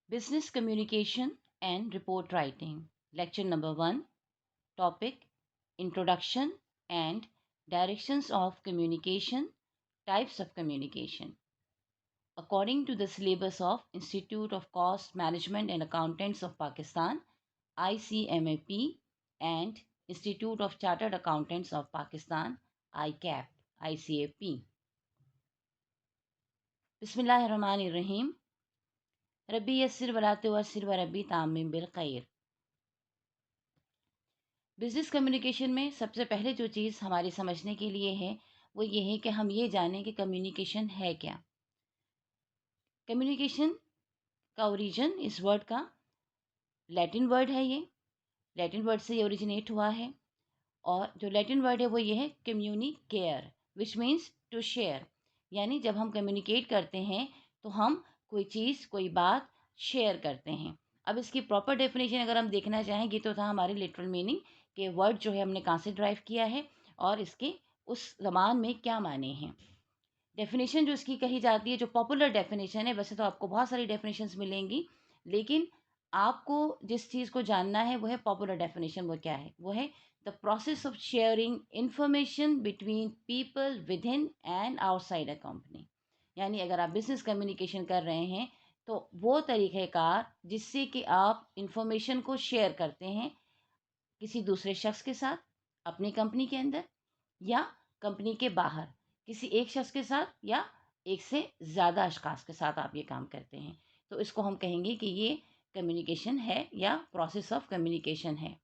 Business Communication and Report Writing. Lecture number 1. Topic: Introduction and Directions of Communication, Types of Communication. According to the syllabus of Institute of Cost Management and Accountants of Pakistan, ICMAP, and Institute of Chartered Accountants of Pakistan, ICAP, ICAP. बिस्मिल्लाहिर्रहमानिर्रहीम। रब्बी यस्सिर वला तुअस्सिर व रब्बी ताम्मिम bill खैर। Business communication में सबसे पहले जो चीज़ हमारे समझने के लिए है वो ये है कि हम ये जानें कि कम्युनिकेशन है क्या। कम्युनिकेशन का ओरिजिन इस वर्ड का लैटिन वर्ड है। ये लैटिन वर्ड से ये ओरिजिनेट हुआ है और जो लैटिन वर्ड है वो ये है कम्युनिकेयर, विच मीन्स टू शेयर। यानी जब हम कम्युनिकेट करते हैं तो हम कोई चीज़ कोई बात शेयर करते हैं। अब इसकी प्रॉपर डेफिनेशन अगर हम देखना चाहेंगे तो था हमारे लिटरल मीनिंग के वर्ड जो है हमने कहाँ से ड्राइव किया है और इसके उस ज़बान में क्या माने हैं। डेफिनेशन जो इसकी कही जाती है, जो पॉपुलर डेफिनेशन है, वैसे तो आपको बहुत सारी डेफिनेशंस मिलेंगी, लेकिन आपको जिस चीज़ को जानना है वो है पॉपुलर डेफिनेशन। वो क्या है? वो है the process of sharing information between people with in and outside a company. यानी अगर आप बिजनेस कम्युनिकेशन कर रहे हैं तो वो तरीक़ेकार जिससे कि आप इंफॉर्मेशन को शेयर करते हैं किसी दूसरे शख्स के साथ, अपनी कंपनी के अंदर या कंपनी के बाहर, किसी एक शख्स के साथ या एक से ज़्यादा अशख़ास के साथ आप ये काम करते हैं, तो इसको हम कहेंगे कि ये कम्युनिकेशन है या प्रोसेस ऑफ कम्युनिकेशन है।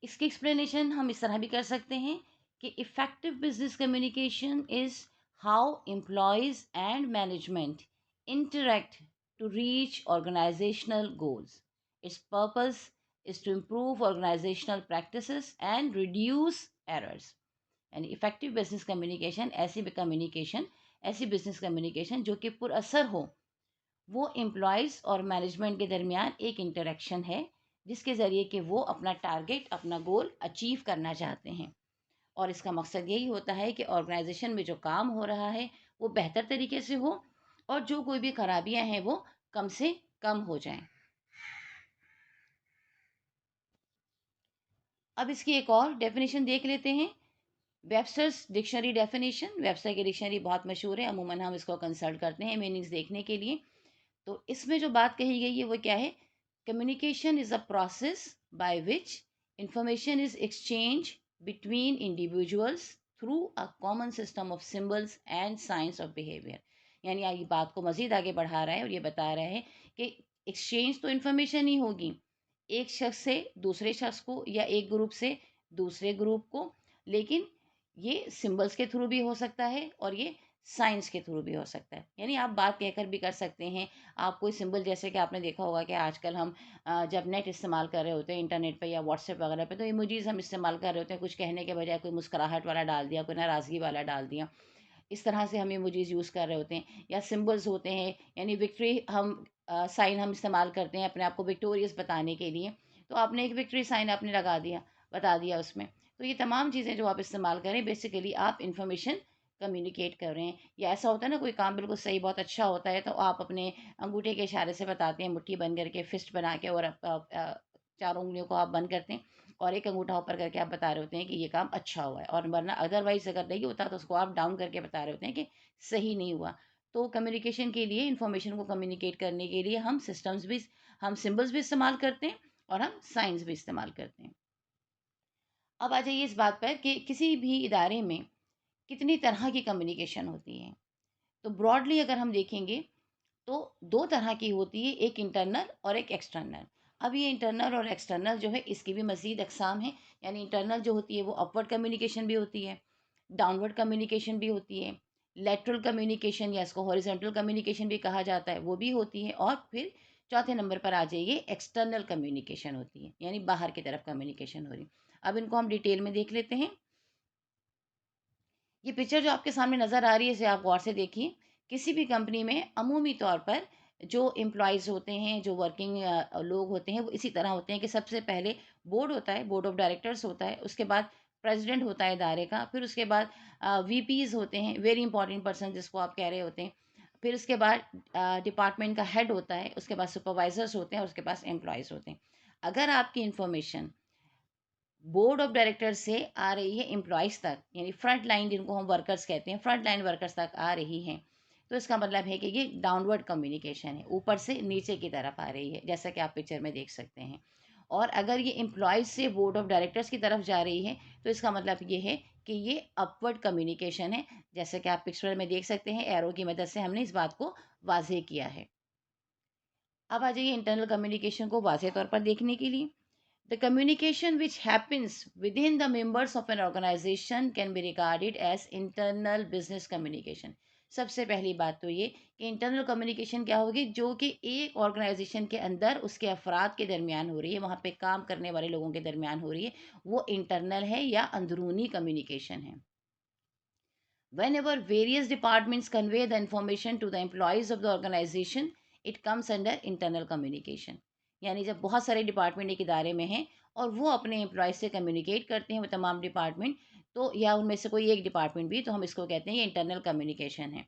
इसकी एक्सप्लेनेशन हम इस तरह भी कर सकते हैं कि effective business communication is how employees and management interact to reach organizational goals. Its purpose is to improve organizational practices and reduce errors. यानी इफेक्टिव बिजनेस कम्युनिकेशन ऐसी बिजनेस कम्युनिकेशन जो कि पुरअसर हो, वो एम्प्लॉयज़ और मैनेजमेंट के दरमियान एक इंटरेक्शन है जिसके ज़रिए कि वो अपना टारगेट, अपना गोल अचीव करना चाहते हैं। और इसका मकसद यही होता है कि ऑर्गेनाइजेशन में जो काम हो रहा है वो बेहतर तरीके से हो और जो कोई भी खराबियां हैं वो कम से कम हो जाएं। अब इसकी एक और डेफिनेशन देख लेते हैं। Webster's dictionary definition. वेबस्टर की डिक्शनरी बहुत मशहूर है, अमूमन हम इसको कंसल्ट करते हैं मीनिंग्स देखने के लिए। तो इसमें जो बात कही गई है वो क्या है? Communication is a process by which information is exchange between individuals through a common system of symbols and science of behaviour. यानी ये बात को मज़ीद आगे बढ़ा रहा है और ये बता रहा है कि एक्सचेंज तो इन्फॉर्मेशन ही होगी एक शख्स से दूसरे शख्स को या एक ग्रुप से दूसरे ग्रुप को, लेकिन ये सिंबल्स के थ्रू भी हो सकता है और ये साइंस के थ्रू भी हो सकता है। यानी आप बात कहकर भी कर सकते हैं। आप कोई सिंबल, जैसे कि आपने देखा होगा कि आजकल हम जब नेट इस्तेमाल कर रहे होते हैं इंटरनेट पे या व्हाट्सएप वगैरह पे, तो इमोजीज हम इस्तेमाल कर रहे होते हैं। कुछ कहने के बजाय कोई मुस्कुराहट वाला डाल दिया, कोई नाराज़गी वाला डाल दिया, इस तरह से हम इमोजीज यूज़ कर रहे होते हैं। या सिंबल्स होते हैं, यानी विक्ट्री हम साइन हम इस्तेमाल करते हैं अपने आप को विक्टोरियस बताने के लिए, तो आपने एक विक्ट्री साइन आपने लगा दिया, बता दिया उसमें। तो ये तमाम चीज़ें जो आप इस्तेमाल करें, बेसिकली आप इंफॉर्मेशन कम्युनिकेट कर रहे हैं। या ऐसा होता है ना, कोई काम बिल्कुल सही बहुत अच्छा होता है तो आप अपने अंगूठे के इशारे से बताते हैं, मुट्ठी बंद करके फिस्ट बना के, और चारों उंगलियों को आप बंद करते हैं और एक अंगूठा ऊपर करके आप बता रहे होते हैं कि ये काम अच्छा हुआ है, और वरना अदरवाइज अगर नहीं होता तो उसको आप डाउन करके बता रहे होते हैं कि सही नहीं हुआ। तो कम्युनिकेशन के लिए, इंफॉर्मेशन को कम्युनिकेट करने के लिए हम सिंबल्स भी इस्तेमाल करते हैं और हम साइंस भी इस्तेमाल करते हैं। अब आ जाइए इस बात पर कि किसी भी इदारे में कितनी तरह की कम्युनिकेशन होती है। तो ब्रॉडली अगर हम देखेंगे तो दो तरह की होती है, एक इंटरनल और एक एक्सटर्नल। अब ये इंटरनल और एक्सटर्नल जो है इसकी भी मज़ीद अक़साम है। यानी इंटरनल जो होती है वो अपवर्ड कम्युनिकेशन भी होती है, डाउनवर्ड कम्युनिकेशन भी होती है, लेटरल कम्युनिकेशन या इसको हॉरिजॉन्टल कम्युनिकेशन भी कहा जाता है, वो भी होती है। और फिर चौथे नंबर पर आ जाइए, एक्सटर्नल कम्युनिकेशन होती है, यानी बाहर की तरफ कम्युनिकेशन हो रही। अब इनको हम डिटेल में देख लेते हैं। ये पिक्चर जो आपके सामने नज़र आ रही है इसे आप गौर से देखिए। किसी भी कंपनी में अमूमी तौर पर जो एम्प्लॉयज़ होते हैं, जो वर्किंग लोग होते हैं, वो इसी तरह होते हैं कि सबसे पहले बोर्ड होता है, बोर्ड ऑफ डायरेक्टर्स होता है, उसके बाद प्रेसिडेंट होता है इदारे का, फिर उसके बाद वीपीज़ होते हैं, वेरी इंपॉर्टेंट पर्सन जिसको आप कह रहे होते हैं, फिर उसके बाद डिपार्टमेंट का हेड होता है, उसके बाद सुपरवाइजर्स होते हैं और उसके पास एम्प्लॉयज़ होते हैं। अगर आपकी इन्फॉर्मेशन बोर्ड ऑफ डायरेक्टर से आ रही है एम्प्लॉयज़ तक, यानी फ्रंट लाइन जिनको हम वर्कर्स कहते हैं, फ्रंट लाइन वर्कर्स तक आ रही हैं, तो इसका मतलब है कि ये डाउनवर्ड कम्युनिकेशन है, ऊपर से नीचे की तरफ आ रही है, जैसा कि आप पिक्चर में देख सकते हैं। और अगर ये एम्प्लॉयज़ से बोर्ड ऑफ डायरेक्टर्स की तरफ जा रही है, तो इसका मतलब ये है कि ये अपवर्ड कम्युनिकेशन है, जैसे कि आप पिक्चर में देख सकते हैं, एरो की मदद से हमने इस बात को वाज़ेह किया है। अब आ जाइए इंटरनल कम्युनिकेशन को वाज़ेह तौर पर देखने के लिए। The communication which happens within the members of an organization can be regarded as internal business communication. सबसे पहली बात तो ये कि इंटरनल कम्युनिकेशन क्या होगी, जो कि एक ऑर्गेनाइजेशन के अंदर उसके अफराद के दरमियान हो रही है, वहाँ पे काम करने वाले लोगों के दरमियान हो रही है, वो इंटरनल है या अंदरूनी कम्युनिकेशन है। Whenever various departments convey the information to the employees of the organization, it comes under internal communication. यानी जब बहुत सारे डिपार्टमेंट एक इदारे में हैं और वो अपने एम्प्लॉयज से कम्युनिकेट करते हैं, वो तमाम डिपार्टमेंट, तो या उनमें से कोई एक डिपार्टमेंट भी, तो हम इसको कहते हैं ये इंटरनल कम्युनिकेशन है।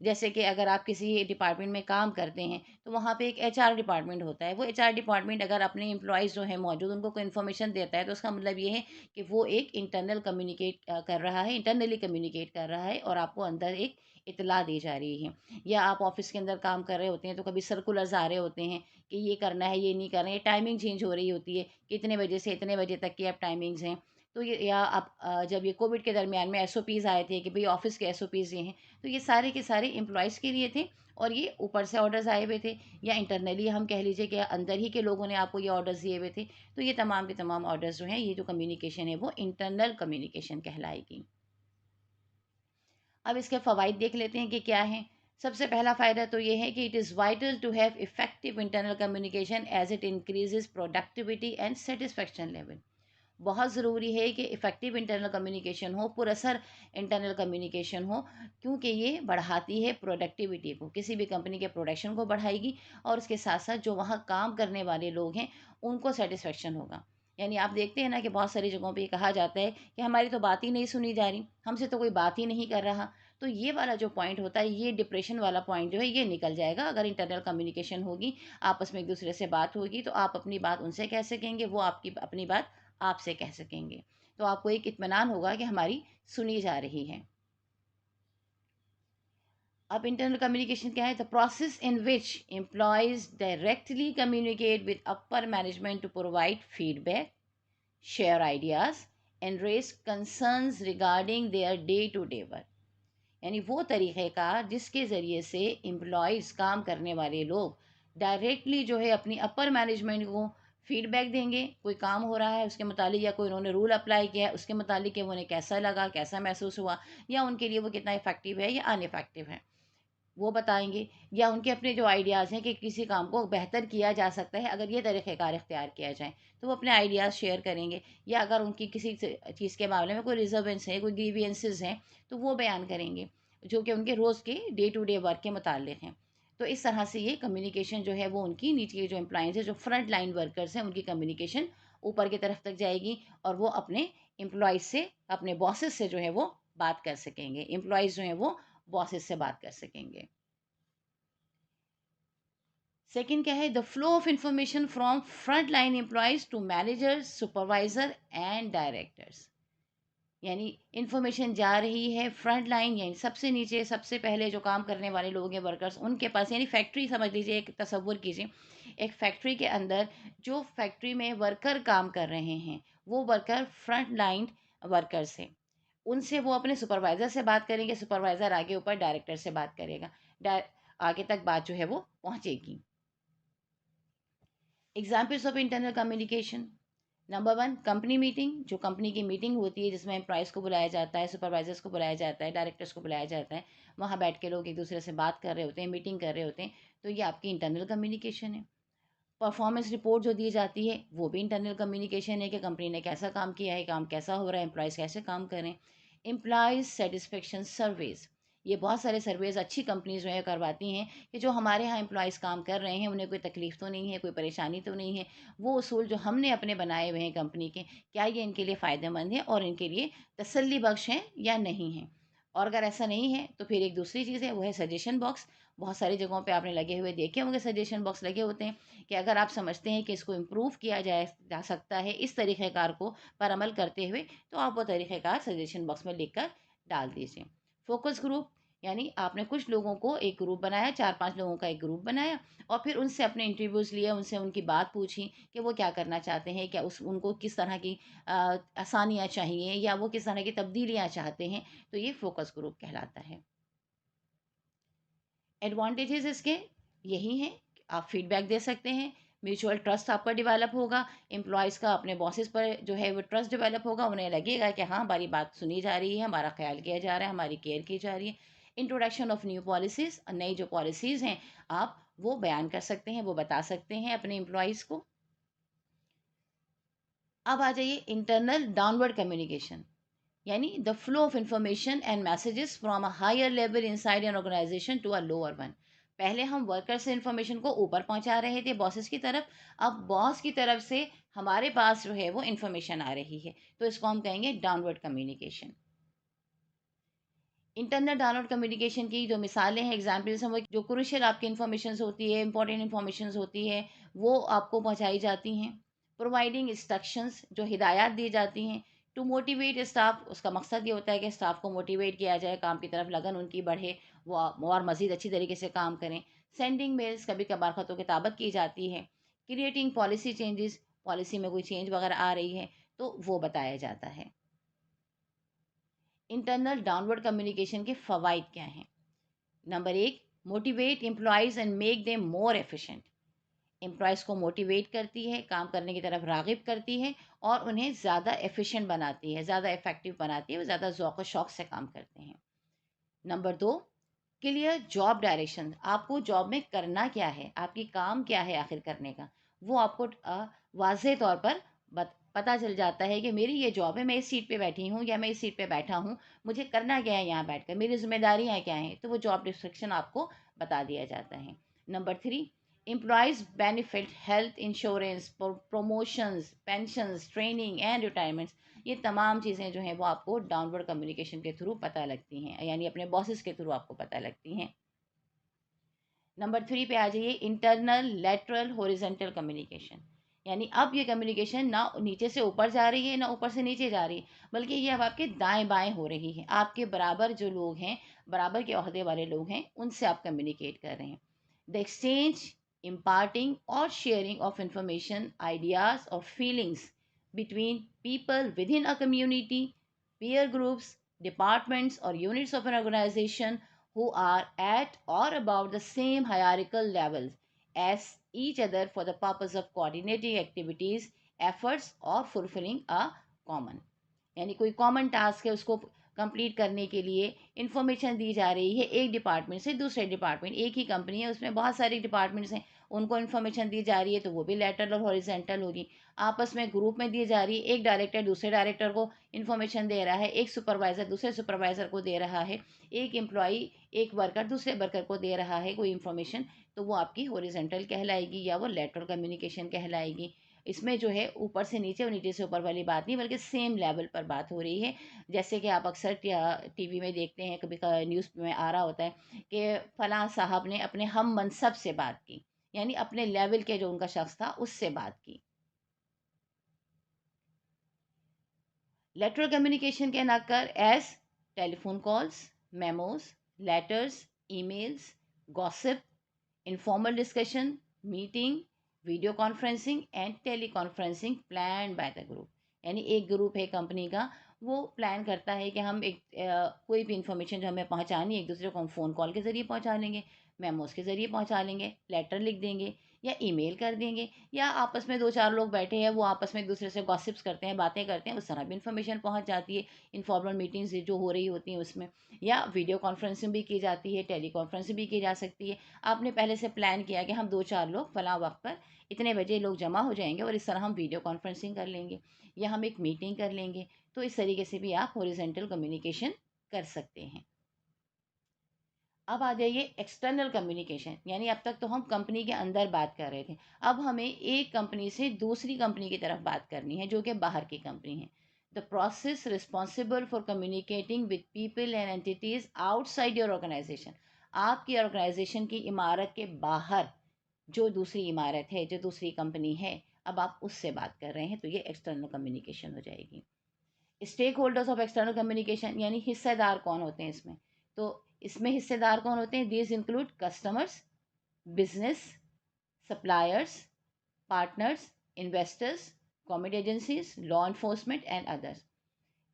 जैसे कि अगर आप किसी डिपार्टमेंट में काम करते हैं, तो वहाँ पे एक एचआर डिपार्टमेंट होता है। वो एचआर डिपार्टमेंट अगर अपने एम्प्लॉयज़ जो हैं मौजूद, उनको कोई इन्फॉर्मेशन देता है, तो उसका मतलब ये है कि वो एक इंटरनल कम्युनिकेट कर रहा है, इंटरनली कम्युनिकेट कर रहा है और आपको अंदर एक इत्तला दी जा रही है। या आप ऑफिस के अंदर काम कर रहे होते हैं, तो कभी सर्कुलर्स आ रहे होते हैं कि ये करना है, ये नहीं करना है, टाइमिंग चेंज हो रही होती है कि इतने बजे से इतने बजे तक की अब टाइमिंग्स हैं। तो ये, या आप जब ये कोविड के दरमियान में एसओपीज़ आए थे कि भई ऑफ़िस के एसओपीज़ ये हैं, तो ये सारे के सारे एम्प्लॉयज़ के लिए थे और ये ऊपर से ऑर्डर्स आए हुए थे, या इंटरनली हम कह लीजिए कि अंदर ही के लोगों ने आपको ये ऑर्डर्स दिए हुए थे। तो ये तमाम के तमाम ऑर्डर्स जो हैं, ये जो कम्युनिकेशन है वो इंटरनल कम्युनिकेशन कहलाएगी। अब इसके फ़वाइद देख लेते हैं कि क्या हैं। सबसे पहला फ़ायदा तो ये है कि it is vital to have effective internal communication as it increases productivity and satisfaction level. बहुत ज़रूरी है कि इफ़ेक्टिव इंटरनल कम्युनिकेशन हो, पुरअसर इंटरनल कम्युनिकेशन हो, क्योंकि ये बढ़ाती है प्रोडक्टिविटी को, किसी भी कंपनी के प्रोडक्शन को बढ़ाएगी और उसके साथ-साथ जो वहाँ काम करने वाले लोग हैं, उनको सैटिस्फैक्शन होगा। यानी आप देखते हैं ना कि बहुत सारी जगहों पे ये कहा जाता है कि हमारी तो बात ही नहीं सुनी जा रही, हमसे तो कोई बात ही नहीं कर रहा। तो ये वाला जो पॉइंट होता है, ये डिप्रेशन वाला पॉइंट जो है, ये निकल जाएगा अगर इंटरनल कम्युनिकेशन होगी, आपस में एक-दूसरे से बात होगी, तो आप अपनी बात उनसे कह सकेंगे, वो आपकी अपनी बात आपसे कह सकेंगे। तो आपको एक इत्मीनान होगा कि हमारी सुनी जा रही है। अब इंटरनल कम्युनिकेशन क्या है? The process in which employees directly communicate with upper management to provide feedback, share ideas and raise concerns regarding their day to day work. यानी वो तरीक़ेकार जिसके ज़रिए से एम्प्लॉयज़, काम करने वाले लोग, डायरेक्टली जो है अपनी अपर मैनेजमेंट को फीडबैक देंगे, कोई काम हो रहा है उसके मुतालिक, या कोई उन्होंने रूल अप्लाई किया है उसके मुतालिक, कि उन्हें कैसा लगा, कैसा महसूस हुआ, या उनके लिए वो कितना इफ़ेक्टिव है या अनइफ़ेक्टिव है, वो बताएँगे। या उनके अपने जो आइडियाज़ हैं कि किसी काम को बेहतर किया जा सकता है अगर ये तरीक़ेकार इख्तियार किया जाए, तो वो अपने आइडियाज़ शेयर करेंगे। या अगर उनकी किसी चीज़ के मामले में कोई रिज़र्वेंस है, कोई ग्रीवियंसेस हैं, तो वो बयान करेंगे, जो कि उनके रोज़ के डे टू डे वर्क के मुतालिक हैं। तो इस तरह से ये कम्युनिकेशन जो है वो उनकी नीचे के जो एम्प्लॉइज़ हैं, जो फ्रंट लाइन वर्कर्स हैं, उनकी कम्युनिकेशन ऊपर की तरफ तक जाएगी और वो अपने एम्प्लॉइज़ से, अपने बॉसेस से जो है वो बात कर सकेंगे। एम्प्लॉइज़ जो हैं वो बॉसेस से बात कर सकेंगे। सेकंड क्या है? The flow of information from front line employees to managers, supervisor and directors. यानी इंफॉर्मेशन जा रही है फ्रंट लाइन, यानी सबसे नीचे, सबसे पहले जो काम करने वाले लोग हैं, वर्कर्स, उनके पास। यानी फैक्ट्री समझ लीजिए, एक तसव्वुर कीजिए, एक फैक्ट्री के अंदर जो फैक्ट्री में वर्कर काम कर रहे हैं, वो वर्कर फ्रंट लाइन वर्कर्स हैं। उनसे वो अपने सुपरवाइज़र से बात करेंगे, सुपरवाइज़र आगे ऊपर डायरेक्टर से बात करेगा। डा आगे तक बात जो है वो पहुँचेगी। Examples of internal communication. Number one, company meeting. जो कंपनी की मीटिंग होती है जिसमें एम्प्लॉयज़ को बुलाया जाता है, सुपरवाइजर्स को बुलाया जाता है, डायरेक्टर्स को बुलाया जाता है, वहाँ बैठ के लोग एक दूसरे से बात कर रहे होते हैं, मीटिंग कर रहे होते हैं, तो ये आपकी इंटरनल कम्युनिकेशन है। परफॉर्मेंस रिपोर्ट जो दी जाती है, वो भी इंटरनल कम्युनिकेशन है कि कंपनी ने कैसा काम किया है, काम कैसा हो रहा है, एम्प्लॉयज़ कैसे काम कर रहे हैं। एम्प्लॉयज़ सेटिस्फेक्शन सर्वेज़, ये बहुत सारे सर्वेज़ अच्छी कंपनीज़ जो है करवाती हैं कि जो हमारे यहाँ एम्प्लॉयज़ काम कर रहे हैं, उन्हें कोई तकलीफ़ तो नहीं है, कोई परेशानी तो नहीं है। वो उसूल जो हमने अपने बनाए हुए हैं कंपनी के, क्या ये इनके लिए फ़ायदेमंद है और इनके लिए तसल्ली बख्श हैं या नहीं हैं। और अगर ऐसा नहीं है तो फिर एक दूसरी चीज़ है, वो है सजेशन बॉक्स। बहुत सारी जगहों पे आपने लगे हुए देखे होंगे, सजेशन बॉक्स लगे होते हैं कि अगर आप समझते हैं कि इसको इम्प्रूव किया जा सकता है इस तरीक़ेकार को पर अमल करते हुए, तो आप वो तरीक़ेकार सजेशन बॉक्स में लिख कर डाल दीजिए। फ़ोकस ग्रुप, यानी आपने कुछ लोगों को एक ग्रुप बनाया, 4-5 लोगों का एक ग्रुप बनाया और फिर उनसे अपने इंटरव्यूज़ लिए, उनसे उनकी बात पूछी कि वो क्या करना चाहते हैं, क्या उस उनको किस तरह की आसानियाँ चाहिए या वो किस तरह की तब्दीलियाँ चाहते हैं, तो ये फ़ोकस ग्रुप कहलाता है। एडवांटेजेस इसके यही हैं, आप फीडबैक दे सकते हैं, म्यूचुअल ट्रस्ट आपका डेवलप होगा, एम्प्लॉयज़ का अपने बॉसेस पर जो है वो ट्रस्ट डेवलप होगा, उन्हें लगेगा कि हाँ, हमारी बात सुनी जा रही है, हमारा ख्याल किया जा रहा है, हमारी केयर की जा रही है। इंट्रोडक्शन ऑफ न्यू पॉलिसीज़, नई जो पॉलिसीज़ हैं, आप वो बयान कर सकते हैं, वो बता सकते हैं अपने एम्प्लॉयज़ को। अब आ जाइए इंटरनल डाउनवर्ड कम्युनिकेशन, यानी the flow of information and messages from a higher level inside an organisation to a lower one. पहले हम वर्कर से इंफॉर्मेशन को ऊपर पहुंचा रहे थे बॉसेस की तरफ, अब बॉस की तरफ से हमारे पास जो है वो इंफॉर्मेशन आ रही है, तो इसको हम कहेंगे downward communication. Internal downward communication की जो मिसालें हैं, एग्जाम्पल्स हैं, वो जो क्रूशियल आपकी इन्फॉर्मेशन होती है, इंपॉर्टेंट इन्फॉर्मेशन होती है, वो आपको पहुंचाई जाती हैं। प्रोवाइडिंग इंस्ट्रक्शंस, जो हिदायत दी जाती हैं। टू मोटिवेट स्टाफ, उसका मकसद ये होता है कि स्टाफ को मोटिवेट किया जाए, काम की तरफ लगन उनकी बढ़े, वो और मज़ीद अच्छी तरीके से काम करें। सेंडिंग मेल्स, कभी कभार ख़तों किताबत की जाती है। क्रिएटिंग पॉलिसी चेंजेस, पॉलिसी में कोई चेंज वगैरह आ रही है तो वो बताया जाता है। इंटरनल डाउनवर्ड कम्युनिकेशन के फ़वाइद क्या हैं? Number 1, motivate employees and make them more efficient. Employees को मोटिवेट करती है, काम करने की तरफ राग़िब करती है और उन्हें ज़्यादा एफिशिएंट बनाती है, ज़्यादा इफ़ेक्टिव बनाती है, वो ज़्यादा ज़ौक़ और शौक़ से काम करते हैं। नंबर 2, क्लियर जॉब डायरेक्शन, आपको जॉब में करना क्या है, आपकी काम क्या है आखिर करने का, वो आपको वाज़ेह तौर पर पता चल जाता है कि मेरी ये जॉब है, मैं इस सीट पे बैठी हूँ या मैं इस सीट पे बैठा हूँ, मुझे करना क्या है यहाँ बैठकर, मेरी ज़िम्मेदारियाँ क्या हैं, तो वो जॉब डिस्क्रिप्शन आपको बता दिया जाता है। Number 3, employees benefit, health insurance, promotions, pensions, training and retirements, ये तमाम चीज़ें जो हैं वो आपको डाउनवर्ड कम्युनिकेशन के थ्रू पता लगती हैं, यानी अपने बॉसेस के थ्रू आपको पता लगती हैं। नंबर 3 पे आ जाइए, इंटरनल लेटरल हॉरिजॉन्टल कम्युनिकेशन, यानी अब ये कम्युनिकेशन ना नीचे से ऊपर जा रही है ना ऊपर से नीचे जा रही है, बल्कि ये अब आपके दाएं बाएं हो रही है, आपके बराबर जो लोग हैं, बराबर के ओहदे वाले लोग हैं, उनसे आप कम्युनिकेट कर रहे हैं। The exchange, imparting or sharing of information, ideas or feelings between people within a community, peer groups, departments or units of an organization who are at or about the same hierarchical levels as each other for the purpose of coordinating activities, efforts or fulfilling a common, यानी कोई common task है उसको complete करने के लिए information दी जा रही है एक डिपार्टमेंट से दूसरे डिपार्टमेंट, एक ही कंपनी है उसमें बहुत सारे डिपार्टमेंट्स हैं, उनको इन्फॉर्मेशन दी जा रही है तो वो भी लेटरल और हॉरिजेंटल होगी। आपस में ग्रुप में दी जा रही है, एक डायरेक्टर दूसरे डायरेक्टर को इन्फॉर्मेशन दे रहा है, एक सुपरवाइज़र दूसरे सुपरवाइज़र को दे रहा है, एक एम्प्लॉई एक वर्कर दूसरे वर्कर को दे रहा है कोई इन्फॉर्मेशन, तो वो आपकी हॉरिजेंटल कहलाएगी या वो लेटरल कम्युनिकेशन कहलाएगी। इसमें जो है ऊपर से नीचे और नीचे से ऊपर वाली बात नहीं, बल्कि सेम लेवल पर बात हो रही है। जैसे कि आप अक्सर टीवी में देखते हैं, कभी न्यूज़ में आ रहा होता है कि फलां साहब ने अपने हम मनसब से बात की, यानी अपने लेवल के जो उनका शख्स था उससे बात की। Lateral communication can occur as telephone calls, memos, letters, emails, gossip, informal discussion, meeting, video conferencing and tele conferencing plan by the group, यानी एक ग्रुप है कंपनी का, वो प्लान करता है कि हम एक कोई भी इंफॉर्मेशन जो हमें पहुंचानी है एक दूसरे को हम फ़ोन कॉल के ज़रिए पहुंचा लेंगे, मेमोज के ज़रिए पहुंचा लेंगे, लेटर लिख देंगे या ईमेल कर देंगे, या आपस में दो चार लोग बैठे हैं वो आपस में एक दूसरे से गॉसिप्स करते हैं, बातें करते हैं, उस तरह भी इन्फॉर्मेशन पहुंच जाती है इनफॉर्मल मीटिंग्स जो हो रही होती हैं उसमें, या वीडियो कॉन्फ्रेंसिंग भी की जाती है, टेली कॉन्फ्रेंसिंग भी की जा सकती है। आपने पहले से प्लान किया कि हम दो चार लोग फलां वक्त पर इतने बजे लोग जमा हो जाएंगे और इस तरह हम वीडियो कॉन्फ्रेंसिंग कर लेंगे या हम एक मीटिंग कर लेंगे, तो इस तरीके से भी आप हॉरिजॉन्टल कम्युनिकेशन कर सकते हैं। अब आ जाइए एक्सटर्नल कम्युनिकेशन, यानी अब तक तो हम कंपनी के अंदर बात कर रहे थे, अब हमें एक कंपनी से दूसरी कंपनी की तरफ बात करनी है जो कि बाहर की कंपनी है। The process responsible for communicating with people and entities outside your organisation. आपकी ऑर्गेनाइजेशन की इमारत के बाहर जो दूसरी इमारत है, जो दूसरी कंपनी है, अब आप उससे बात कर रहे हैं, तो ये एक्सटर्नल कम्युनिकेशन हो जाएगी। Stakeholders of external communication यानी हिस्सेदार कौन होते हैं इसमें? तो इसमें हिस्सेदार कौन होते हैं? These include customers, business, suppliers, partners, investors, government agencies, law enforcement and others.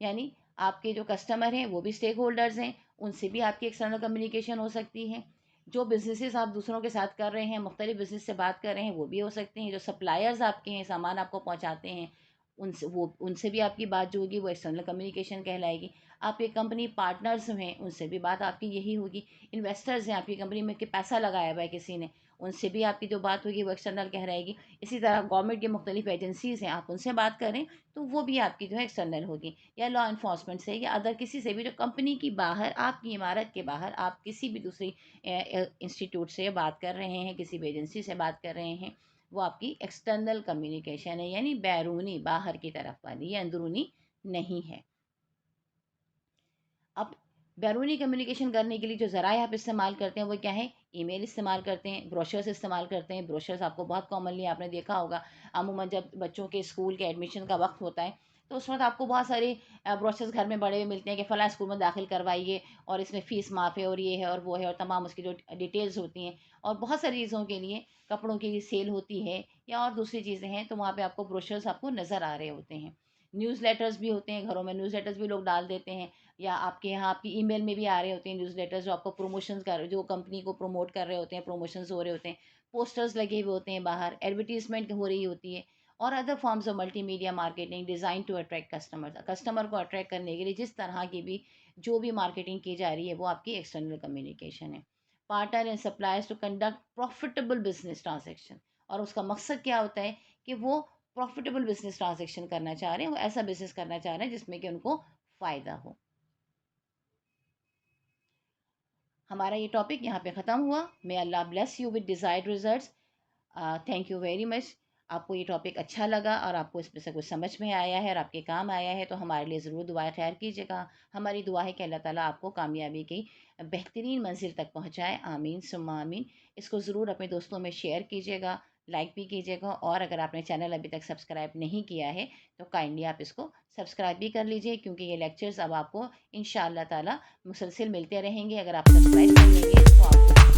यानी आपके जो कस्टमर हैं वो भी स्टेक होल्डर्स हैं, उनसे भी आपकी एक्सटर्नल कम्युनिकेशन हो सकती है। जो बिजनेसेस आप दूसरों के साथ कर रहे हैं, मुख्तलिफ बिजनेस से बात कर रहे हैं, वो भी हो सकते हैं। जो सप्लायर्स आपके हैं, सामान आपको पहुंचाते हैं, उनसे भी आपकी बात जो होगी वो एक्सटर्नल कम्युनिकेशन कहलाएगी। आपके कंपनी पार्टनर्स हैं, उनसे भी बात आपकी यही होगी। इन्वेस्टर्स हैं, आपकी कंपनी में कि पैसा लगाया हुआ है किसी ने, उनसे भी आपकी जो बात होगी वो एक्सटर्नल कहलाएगी। इसी तरह गवर्नमेंट की मुख्तलिफ एजेंसीज़ हैं, आप उनसे बात करें तो वो भी आपकी जो है एक्सटर्नल होगी। या लॉ इन्फोर्समेंट से या अदर किसी से भी जो कंपनी की बाहर, आपकी इमारत के बाहर आप किसी भी दूसरी इंस्टीट्यूट से बात कर रहे हैं, किसी भी एजेंसी से बात कर रहे हैं, वो आपकी एक्सटर्नल कम्युनिकेशन है, यानी बैरूनी, बाहर की तरफ वाली, ये अंदरूनी नहीं है। अब बैरूनी कम्युनिकेशन करने के लिए जो ज़राए आप इस्तेमाल करते हैं वो क्या है? ईमेल इस्तेमाल करते हैं, ब्रोशर्स इस्तेमाल करते हैं। ब्रोशर्स आपको बहुत कॉमनली आपने देखा होगा, अमूमन जब बच्चों के स्कूल के एडमिशन का वक्त होता है तो उस वक्त आपको बहुत सारे ब्रोशर्स घर में बड़े हुए मिलते हैं कि फ़लाँ स्कूल में दाखिल करवाइए और इसमें फ़ीस माफ़ है और ये है और वो है, और तमाम उसकी जो डिटेल्स होती हैं। और बहुत सारी चीज़ों के लिए, कपड़ों की सेल होती है या और दूसरी चीज़ें हैं, तो वहाँ पे आपको ब्रोशर्स आपको नज़र आ रहे होते हैं। न्यूज़ लेटर्स भी होते हैं, घरों में न्यूज़ लेटर्स भी लोग डाल देते हैं, या आपके यहाँ आपकी ईमेल में भी आ रहे होते हैं न्यूज़ लेटर्स, जो आपको प्रमोशंस कर, जो कंपनी को प्रमोट कर रहे होते हैं, प्रमोशंस हो रहे होते हैं। पोस्टर्स लगे हुए होते हैं बाहर, एडवर्टीजमेंट हो रही होती है। और other forms of multimedia marketing design to attract customers. Customer को अट्रैक्ट करने के लिए जिस तरह की भी जो भी मार्केटिंग की जा रही है वो आपकी एक्सटर्नल कम्युनिकेशन है। Partner and suppliers to conduct profitable business transaction. और उसका मकसद क्या होता है कि वो प्रॉफिटेबल बिजनेस ट्रांजेक्शन करना चाह रहे हैं, वो ऐसा बिजनेस करना चाह रहे हैं जिसमें कि उनको फ़ायदा हो। हमारा ये टॉपिक यहाँ पे ख़त्म हुआ। May Allah bless you with desired results. Thank you very much. आपको ये टॉपिक अच्छा लगा और आपको इसमें से कुछ समझ में आया है और आपके काम आया है तो हमारे लिए ज़रूर दुआएं खैर कीजिएगा। हमारी दुआ है कि अल्लाह ताला आपको कामयाबी की बेहतरीन मंजिल तक पहुँचाए। आमीन सुम्मा आमीन। इसको ज़रूर अपने दोस्तों में शेयर कीजिएगा, लाइक भी कीजिएगा, और अगर आपने चैनल अभी तक सब्सक्राइब नहीं किया है तो काइंडली आप इसको सब्सक्राइब भी कर लीजिए, क्योंकि ये लेक्चर्स अब आपको इंशाअल्लाह ताला मुसलसिल मिलते रहेंगे। अगर आप सब्सक्राइब कर लेंगे तो आपको